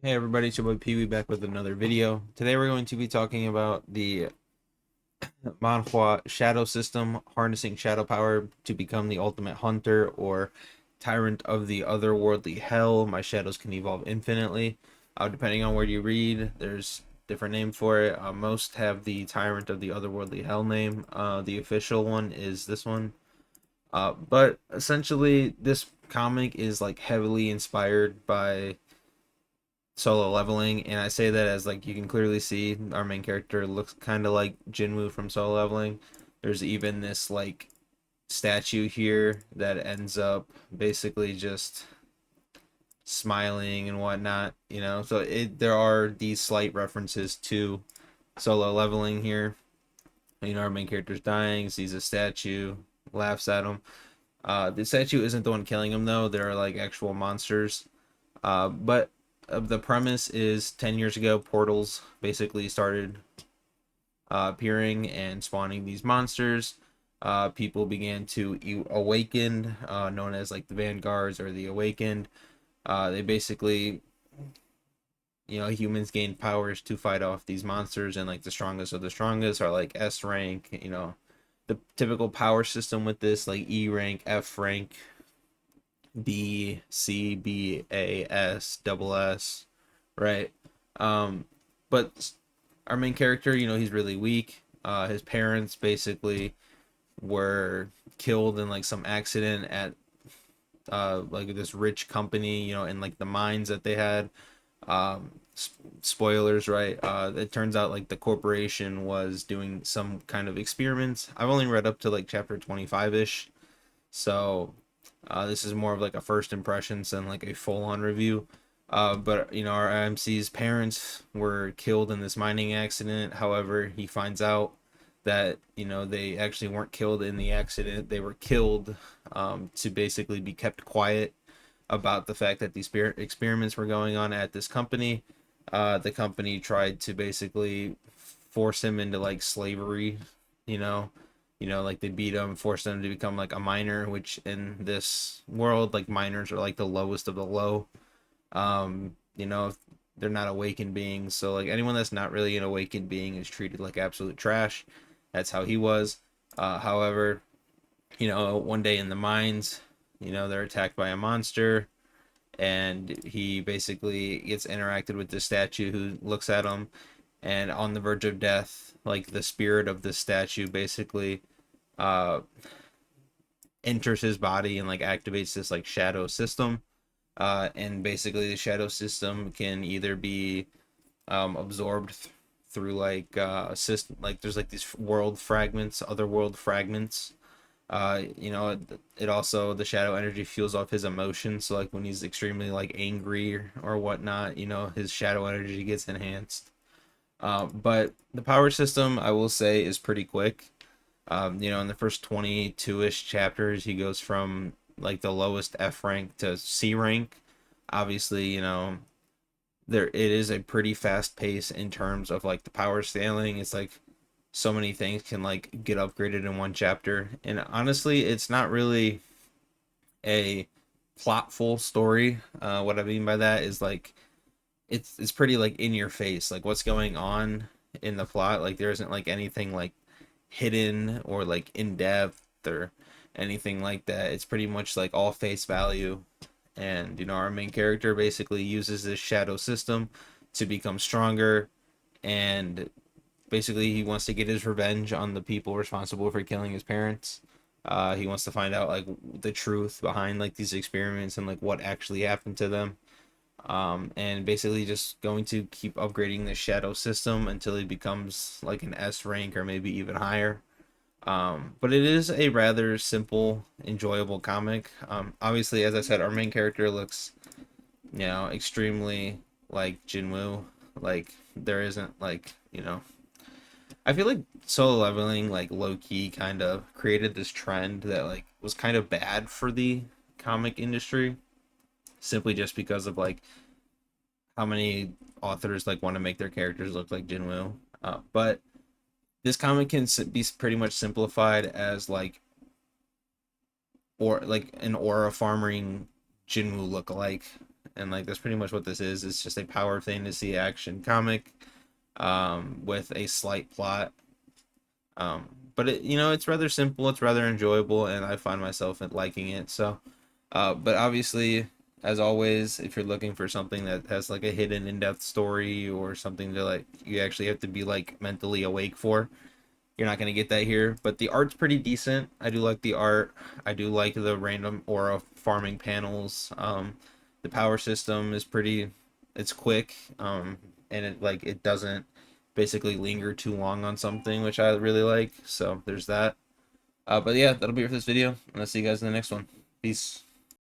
Hey everybody, it's your boy Pee Wee back with another video. Today we're going to be talking about the Manhua Shadow System, harnessing shadow power to become the ultimate hunter or tyrant of the otherworldly hell. My shadows can evolve infinitely. Depending on where you read, there's different name for it. Most have the tyrant of the otherworldly hell name. The official one is this one. But essentially, this comic is like heavily inspired by Solo Leveling, and I say that as like you can clearly see our main character looks kind of like Jinwoo from Solo Leveling. There's even this like statue here that ends up basically just smiling and whatnot, you know. So there are these slight references to Solo Leveling here. You know, our main character's dying, sees a statue, laughs at him. The statue isn't the one killing him though. There are like actual monsters. But the premise is 10 years ago, portals basically started appearing and spawning these monsters. People began to awaken, known as like the Vanguards or the Awakened. They basically, humans gain powers to fight off these monsters, and like the strongest of the strongest are like S rank, the typical power system with this, like E rank, F rank, B, C, B, A, S, double S, right? But our main character, he's really weak. His parents basically were killed in like some accident at like this rich company, in like the mines that they had. Spoilers, right? It turns out like the corporation was doing some kind of experiments. I've only read up to like chapter 25 ish, so this is more of like a first impressions than like a full-on review. But our MC's parents were killed in this mining accident. However, he finds out that they actually weren't killed in the accident. They were killed to basically be kept quiet about the fact that these experiments were going on at this company. The company tried to basically force him into like slavery, you know, like they beat him, forced him to become like a miner, which in this world, like miners are like the lowest of the low. They're not awakened beings, so like anyone that's not really an awakened being is treated like absolute trash. That's how he was. However, one day in the mines, they're attacked by a monster, and he basically gets interacted with the statue who looks at him, and on the verge of death, like the spirit of the statue basically uh enters his body and like activates this like shadow system. And basically the shadow system can either be absorbed through like system, like there's like these world fragments, other world fragments. It also, the shadow energy fuels off his emotions, so like when he's extremely like angry or whatnot, his shadow energy gets enhanced. But the power system, I will say, is pretty quick. In the first 22-ish chapters, he goes from like the lowest F rank to C rank. Obviously, there it is a pretty fast pace in terms of like the power scaling. It's like so many things can like get upgraded in one chapter. And honestly, it's not really a plotful story. What I mean by that is like it's pretty like in your face, like what's going on in the plot. Like there isn't like anything like hidden or like in depth or anything like that. It's pretty much like all face value. And our main character basically uses this shadow system to become stronger, and basically he wants to get his revenge on the people responsible for killing his parents. He wants to find out like the truth behind like these experiments and like what actually happened to them. And basically just going to keep upgrading the shadow system until he becomes like an S rank or maybe even higher. But it is a rather simple, enjoyable comic. Obviously, as I said, our main character looks, extremely like Jinwoo. Like there isn't like, I feel like Solo Leveling, like low key, kind of created this trend that like was kind of bad for the comic industry, simply just because of like how many authors like want to make their characters look like Jinwoo. But this comic can be pretty much simplified as like, or like an aura farming Jinwoo look-alike. and like that's pretty much what this is. It's just a power fantasy action comic with a slight plot. But it, you know, it's rather simple, it's rather enjoyable, and I find myself liking it. So, but obviously, as always, if you're looking for something that has like a hidden in-depth story or something to like you actually have to be like mentally awake for, you're not gonna get that here. But the art's pretty decent. I do like the art. I do like the random aura farming panels. The power system is pretty. It's quick. And it doesn't basically linger too long on something, which I really like. So there's that. But yeah, that'll be it for this video, and I'll see you guys in the next one. Peace.